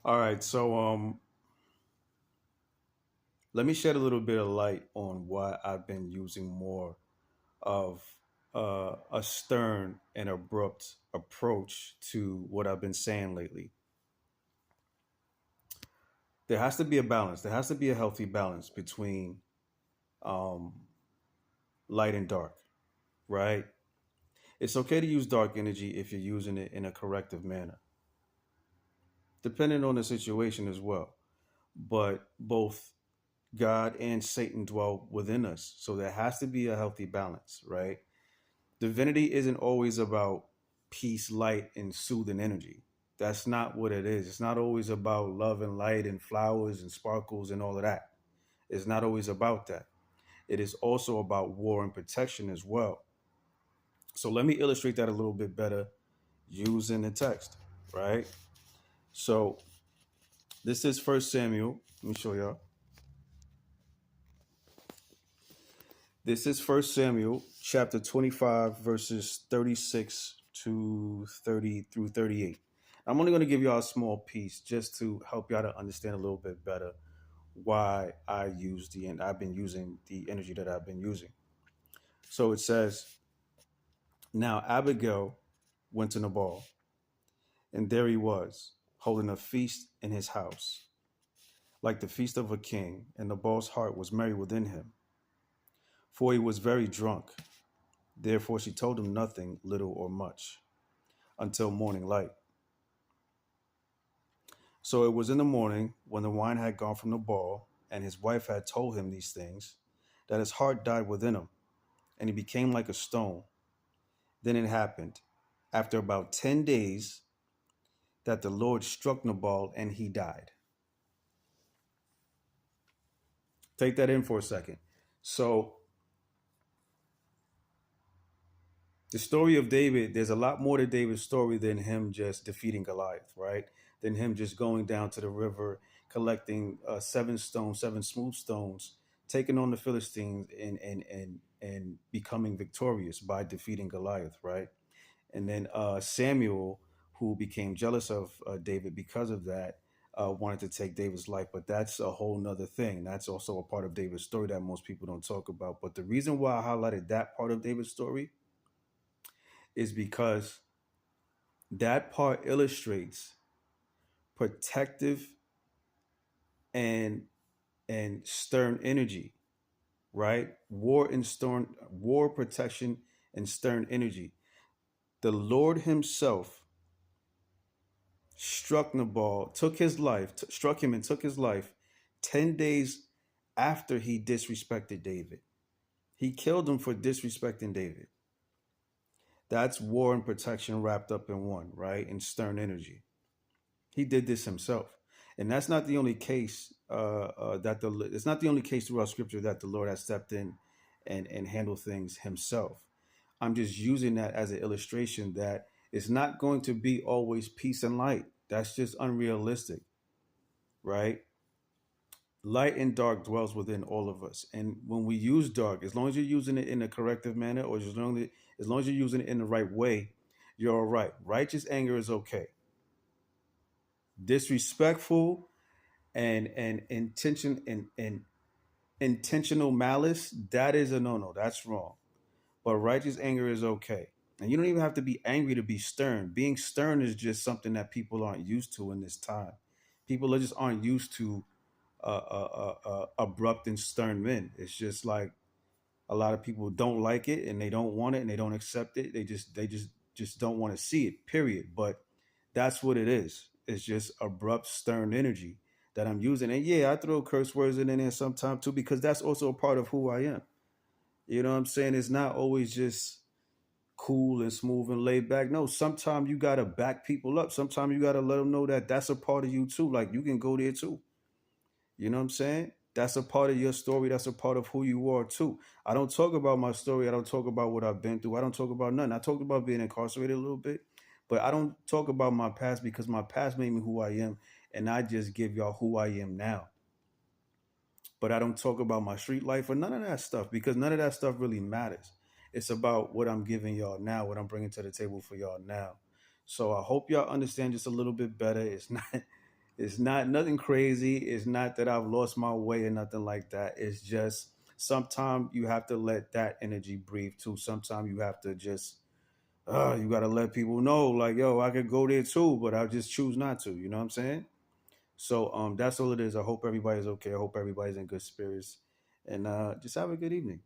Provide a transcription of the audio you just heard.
All right, so let me shed a little bit of light on why I've been using more of a stern and abrupt approach to what I've been saying lately. There has to be a balance. There has to be a healthy balance between um, light and dark, right? It's okay to use dark energy if you're using it in a corrective manner, depending on the situation as well. But both God and Satan dwell within us. So there has to be a healthy balance, right? Divinity isn't always about peace, light, and soothing energy. That's not what it is. It's not always about love and light and flowers and sparkles and all of that. It's not always about that. It is also about war and protection as well. So let me illustrate that a little bit better using the text, right? So this is First Samuel. Let me show y'all. This is First Samuel chapter 25 verses 36 to 30 through 38. I'm only going to give y'all a small piece just to help y'all to understand a little bit better why I've been using the energy that I've been using. So it says, now Abigail went to Nabal, and there he was, holding a feast in his house, like the feast of a king, and Nabal's heart was merry within him, for he was very drunk. Therefore she told him nothing, little or much, until morning light. So it was in the morning, when the wine had gone from the ball, and his wife had told him these things, that his heart died within him, and he became like a stone. Then it happened, after about 10 days, that the Lord struck Nabal and he died. Take that in for a second. So the story of David, there's a lot more to David's story than him just defeating Goliath, right? Than him just going down to the river, collecting seven stones, seven smooth stones, taking on the Philistines and becoming victorious by defeating Goliath, right? And then Samuel, who became jealous of David because of that, wanted to take David's life. But that's a whole nother thing. That's also a part of David's story that most people don't talk about. But the reason why I highlighted that part of David's story is because that part illustrates protective and stern energy, right? War protection and stern energy. The Lord himself struck Nabal, struck him and took his life 10 days after he disrespected David. He killed him for disrespecting David. That's war and protection wrapped up in one, right? In stern energy. He did this himself, and that's not the only case. It's not the only case throughout Scripture that the Lord has stepped in and handled things Himself. I'm just using that as an illustration that it's not going to be always peace and light. That's just unrealistic, right? Light and dark dwells within all of us, and when we use dark, as long as you're using it in a corrective manner, or as long as you're using it in the right way, you're all right. Righteous anger is okay. Disrespectful and and intentional malice, that is a no-no. That's wrong. But righteous anger is okay. And you don't even have to be angry to be stern. Being stern is just something that people aren't used to in this time. People just aren't used to abrupt and stern men. It's just like a lot of people don't like it and they don't want it and they don't accept it. They just don't want to see it, period. But that's what it is. It's just abrupt, stern energy that I'm using. And yeah, I throw curse words in there sometimes too, because that's also a part of who I am. You know what I'm saying? It's not always just cool and smooth and laid back. No, sometimes you gotta back people up. Sometimes you gotta let them know that that's a part of you too. Like you can go there too. You know what I'm saying? That's a part of your story. That's a part of who you are too. I don't talk about my story. I don't talk about what I've been through. I don't talk about nothing. I talked about being incarcerated a little bit, but I don't talk about my past because my past made me who I am, and I just give y'all who I am now. But I don't talk about my street life or none of that stuff because none of that stuff really matters. It's about what I'm giving y'all now, what I'm bringing to the table for y'all now. So I hope y'all understand just a little bit better. It's not It's not nothing crazy. It's not that I've lost my way or nothing like that. It's just sometimes you have to let that energy breathe too. Sometimes you have to just you gotta let people know, like, yo, I could go there too, but I just choose not to. You know what I'm saying? So that's all it is. I hope everybody's okay. I hope everybody's in good spirits. And just have a good evening.